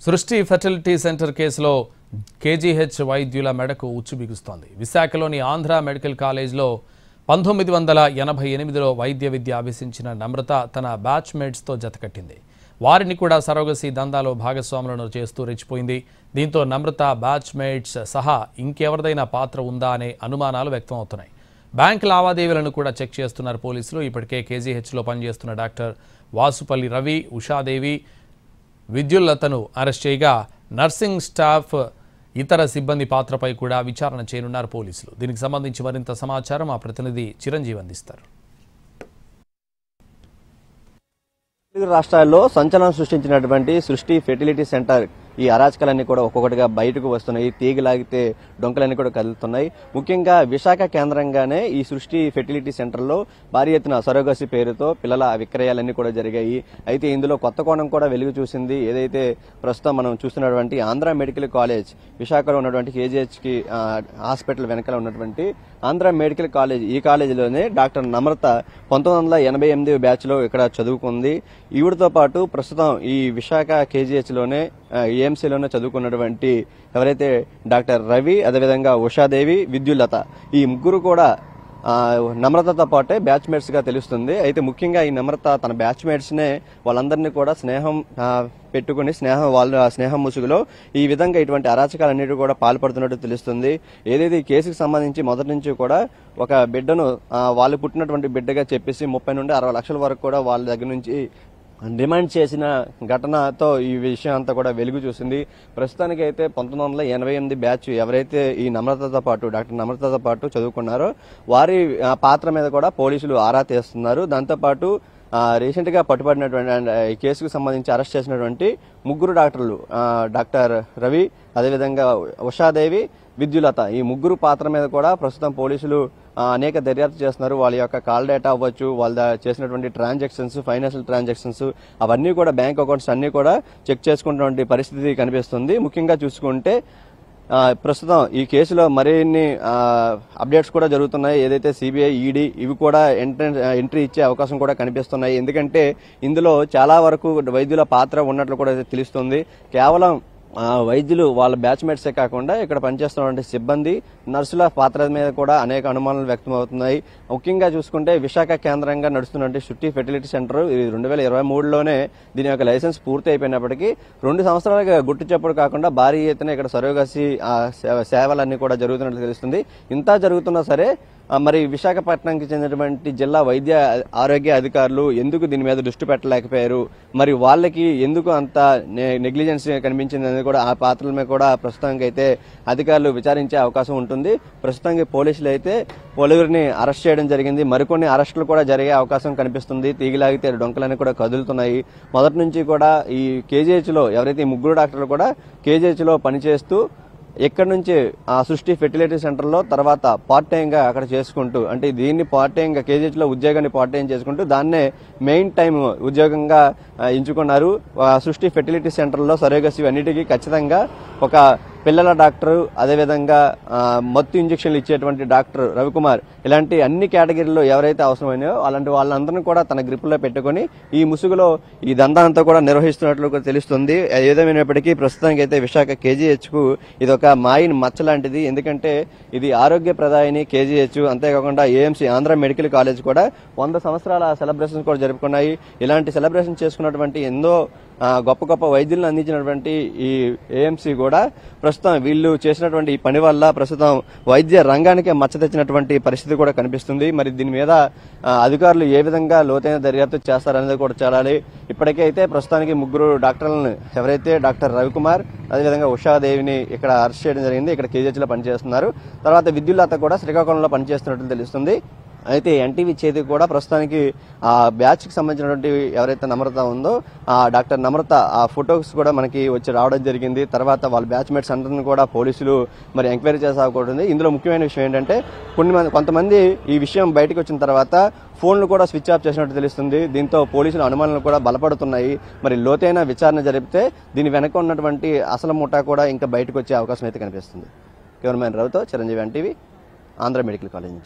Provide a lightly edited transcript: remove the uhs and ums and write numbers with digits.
సృష్టి fertility centre కేసులో KGH వైద్యుల మెడకు ఉచ్చు బిగుస్తోంది. విశాఖలోని ఆంధ్ర మెడికల్ కాలేజ్లో 1988లో వైద్య విద్య అభ్యసించిన నమ్రత తన బ్యాచ్మేట్స్తో జతకట్టింది. వారిని కూడా సరోగసీ దందాలో భాగస్వాములను చేస్తూ రెచ్చిపోయింది. దీంతో నమ్రత బ్యాచ్మేట్స్ సహా ఇంకెవరిదైనా పాత్ర ఉందా అనే అనుమానాలు వ్యక్తమవుతున్నాయి. బ్యాంక్ లావాదేవీలను కూడా చెక్ చేస్తున్నారు పోలీసులు. ఇప్పటికే కేజీహెచ్లో పనిచేస్తున్న డాక్టర్ వాసుపల్లి రవి, ఉషాదేవి, విద్యుల్లతను అరెస్ట్ చేయగా నర్సింగ్ స్టాఫ్, ఇతర సిబ్బంది పాత్రపై కూడా విచారణ చేయనున్నారు పోలీసులు. దీనికి సంబంధించి మరింత సమాచారం మా ప్రతినిధి చిరంజీవి అందిస్తారు. రాష్ట్రాల్లో సంచలనం సృష్టించినటువంటి సృష్టి ఫెర్టిలిటీ సెంటర్ ఈ అరాచకాలన్నీ కూడా ఒక్కొక్కటిగా బయటకు వస్తున్నాయి. తీగలాగితే డొంకలన్నీ కూడా కదులుతున్నాయి. ముఖ్యంగా విశాఖ కేంద్రంగానే ఈ సృష్టి ఫెర్టిలిటీ సెంటర్లో భారీ ఎత్తున సరోగసి పేరుతో పిల్లల విక్రయాలన్నీ కూడా జరిగాయి. అయితే ఇందులో కొత్త కోణం కూడా వెలుగు చూసింది. ఏదైతే ప్రస్తుతం మనం చూస్తున్నటువంటి ఆంధ్ర మెడికల్ కాలేజ్, విశాఖలో ఉన్నటువంటి కేజీహెచ్కి హాస్పిటల్ వెనకాల ఉన్నటువంటి ఆంధ్ర మెడికల్ కాలేజ్, ఈ కాలేజీలోనే డాక్టర్ నమ్రత 1988 బ్యాచ్లో ఇక్కడ చదువుకుంది. ఈవిడతో పాటు ప్రస్తుతం ఈ విశాఖ కేజీహెచ్లోనే ఏఎంసీలోనే చదువుకున్నటువంటి ఎవరైతే డాక్టర్ రవి, అదేవిధంగా ఉషాదేవి, విద్యుల్లత, ఈ ముగ్గురు కూడా నమ్రతతో పాటే బ్యాచ్మేట్స్ గా తెలుస్తుంది. అయితే ముఖ్యంగా ఈ నమ్రత తన బ్యాచ్మేట్స్ నే వాళ్ళందరినీ కూడా స్నేహం పెట్టుకుని వాళ్ళ స్నేహం ముసుగులో ఈ విధంగా ఇటువంటి అరాచకాలన్నిటి కూడా పాల్పడుతున్నట్టు తెలుస్తుంది. ఏదైతే ఈ కేసుకు సంబంధించి మొదటి నుంచి కూడా ఒక బిడ్డను వాళ్ళు పుట్టినటువంటి బిడ్డగా చెప్పేసి 30 నుండి 60 లక్షల వరకు కూడా వాళ్ళ దగ్గర నుంచి డిమాండ్ చేసిన ఘటనతో ఈ విషయం అంతా కూడా వెలుగు చూసింది. ప్రస్తుతానికి అయితే 1988 బ్యాచ్ ఎవరైతే ఈ నమ్రతతో పాటు డాక్టర్ నమ్రతతో పాటు చదువుకున్నారో వారి పాత్ర మీద కూడా పోలీసులు ఆరా తీస్తున్నారు. దాంతోపాటు రీసెంట్ గా పట్టుబడినటువంటి ఈ కేసుకు సంబంధించి అరెస్ట్ చేసినటువంటి ముగ్గురు డాక్టర్లు, డాక్టర్ రవి, అదేవిధంగా ఉషాదేవి, విద్యుల్లత, ఈ ముగ్గురు పాత్ర మీద కూడా ప్రస్తుతం పోలీసులు అనేక దర్యాప్తు చేస్తున్నారు. వాళ్ళ యొక్క కాల్ డేటా అవ్వచ్చు, వాళ్ళ చేసినటువంటి ట్రాన్సాక్షన్స్, ఫైనాన్షియల్ ట్రాన్సాక్షన్స్, అవన్నీ కూడా బ్యాంక్ అకౌంట్స్ అన్ని కూడా చెక్ చేసుకున్నటువంటి పరిస్థితి కనిపిస్తుంది. ముఖ్యంగా చూసుకుంటే ప్రస్తుతం ఈ కేసులో మరిన్ని అప్డేట్స్ కూడా జరుగుతున్నాయి. ఏదైతే సిబిఐ, ఈడీ ఇవి కూడా ఎంట్రీ ఇచ్చే అవకాశం కూడా కనిపిస్తున్నాయి. ఎందుకంటే ఇందులో చాలా వరకు వైద్యుల పాత్ర ఉన్నట్లు కూడా తెలుస్తుంది. కేవలం వైద్యులు వాళ్ళ బ్యాచ్మేట్సే కాకుండా ఇక్కడ పనిచేస్తున్నటువంటి సిబ్బంది, నర్సుల పాత్ర మీద కూడా అనేక అనుమానాలు వ్యక్తమవుతున్నాయి. ముఖ్యంగా చూసుకుంటే విశాఖ కేంద్రంగా నడుస్తున్నటువంటి సృష్టి ఫెర్టిలిటీ సెంటర్ 2023లోనే దీని యొక్క లైసెన్స్ పూర్తి అయిపోయినప్పటికీ 2 సంవత్సరాలుగా గుట్టు చప్పుడు కాకుండా భారీ ఎత్తున ఇక్కడ సరోగసి సేవలన్నీ కూడా జరుగుతున్నట్లు తెలుస్తుంది. ఇంత జరుగుతున్నా సరే మరి విశాఖపట్నంకి చెందినటువంటి జిల్లా వైద్య ఆరోగ్య అధికారులు ఎందుకు దీని మీద దృష్టి పెట్టలేకపోయారు, మరి వాళ్ళకి ఎందుకు అంత నెగ్లిజెన్స్ కనిపించింది అనేది కూడా ఆ పాత్రల మీద కూడా ప్రస్తుతానికి అయితే అధికారులు విచారించే అవకాశం ఉంటుంది. ప్రస్తుతానికి పోలీసులు అయితే పలువురిని అరెస్ట్ చేయడం జరిగింది. మరికొన్ని అరెస్టులు కూడా జరిగే అవకాశం కనిపిస్తుంది. తీగిలాగితే డొంకలన్నీ కూడా కదులుతున్నాయి. మొదటి నుంచి కూడా ఈ కేజీహెచ్లో ఎవరైతే ఈ ముగ్గురు డాక్టర్లు కూడా కేజీహెచ్లో పనిచేస్తూ ఇక్కడ నుంచి ఆ సృష్టి ఫెర్టిలిటీ సెంటర్లో తర్వాత పార్ట్ టైంగా అక్కడ చేసుకుంటూ, అంటే దీన్ని పార్ట్ టైంగా కేజీహెచ్లో ఉద్యోగాన్ని పార్ట్ టైం చేసుకుంటూ దాన్నే మెయిన్ టైం ఉద్యోగంగా ఎంచుకున్నారు. సృష్టి ఫెర్టిలిటీ సెంటర్లో సరోగసి అన్నిటికీ ఖచ్చితంగా ఒక పిల్లల డాక్టర్, అదేవిధంగా మత్తు ఇంజక్షన్లు ఇచ్చేటువంటి డాక్టర్ రవికుమార్, ఇలాంటి అన్ని కేటగిరీలో ఎవరైతే అవసరమైనాయో అలాంటి వాళ్ళందరినీ కూడా తన గ్రిప్లో పెట్టుకుని ఈ ముసుగులో ఈ దందా అంతా కూడా నిర్వహిస్తున్నట్లు తెలుస్తుంది. ఏదేమైనప్పటికీ ప్రస్తుతానికి అయితే విశాఖ కేజీహెచ్కు ఇది ఒక మాయిన్ మచ్చ లాంటిది. ఎందుకంటే ఇది ఆరోగ్య ప్రదాయిని కేజీహెచ్, అంతేకాకుండా ఏఎంసీ ఆంధ్ర మెడికల్ కాలేజ్ కూడా 100 సంవత్సరాల సెలబ్రేషన్స్ కూడా జరుపుకున్నాయి. ఇలాంటి సెలబ్రేషన్ చేసుకున్నటువంటి ఎన్నో గొప్ప గొప్ప వైద్యులను అందించినటువంటి ఈ ఏఎంసీ కూడా ప్రస్తుతం వీళ్ళు చేసినటువంటి ఈ పని వల్ల ప్రస్తుతం వైద్య రంగానికే మచ్చ తెచ్చినటువంటి పరిస్థితి కూడా కనిపిస్తుంది. మరి దీని మీద అధికారులు ఏ విధంగా లోతైన దర్యాప్తు చేస్తారనేది కూడా చూడాలి. ఇప్పటికే అయితే ప్రస్తుతానికి ముగ్గురు డాక్టర్లను, ఎవరైతే డాక్టర్ రవికుమార్, అదేవిధంగా ఉషాదేవిని ఇక్కడ అరెస్ట్ చేయడం జరిగింది. ఇక్కడ కేజీహెచ్లో పనిచేస్తున్నారు. తర్వాత విద్యుల్లత కూడా శ్రీకాకుళంలో పనిచేస్తున్నట్లు తెలుస్తుంది. అయితే ఎన్టీవీ చేతికి కూడా ప్రస్తుతానికి ఆ బ్యాచ్కి సంబంధించినటువంటి ఎవరైతే నమ్రత ఉందో ఆ డాక్టర్ నమ్రత ఆ ఫొటోస్ కూడా మనకి వచ్చి రావడం జరిగింది. తర్వాత వాళ్ళ బ్యాచ్మేట్స్ అందరిని కూడా పోలీసులు మరి ఎంక్వైరీ చేసే అవకాశం ఉంది. ఇందులో ముఖ్యమైన విషయం ఏంటంటే కొంతమంది ఈ విషయం బయటకు వచ్చిన తర్వాత ఫోన్లు కూడా స్విచ్ ఆఫ్ చేసినట్టు తెలుస్తుంది. దీంతో పోలీసుల అనుమానాలు కూడా బలపడుతున్నాయి. మరి లోతైన విచారణ జరిపితే దీని వెనక ఉన్నటువంటి అసలు ముఠా కూడా ఇంకా బయటకు వచ్చే అవకాశం అయితే కనిపిస్తుంది. కెమెరామెన్ రవితో Chiranjeevi, NTV, Andhra medical college నుంచి.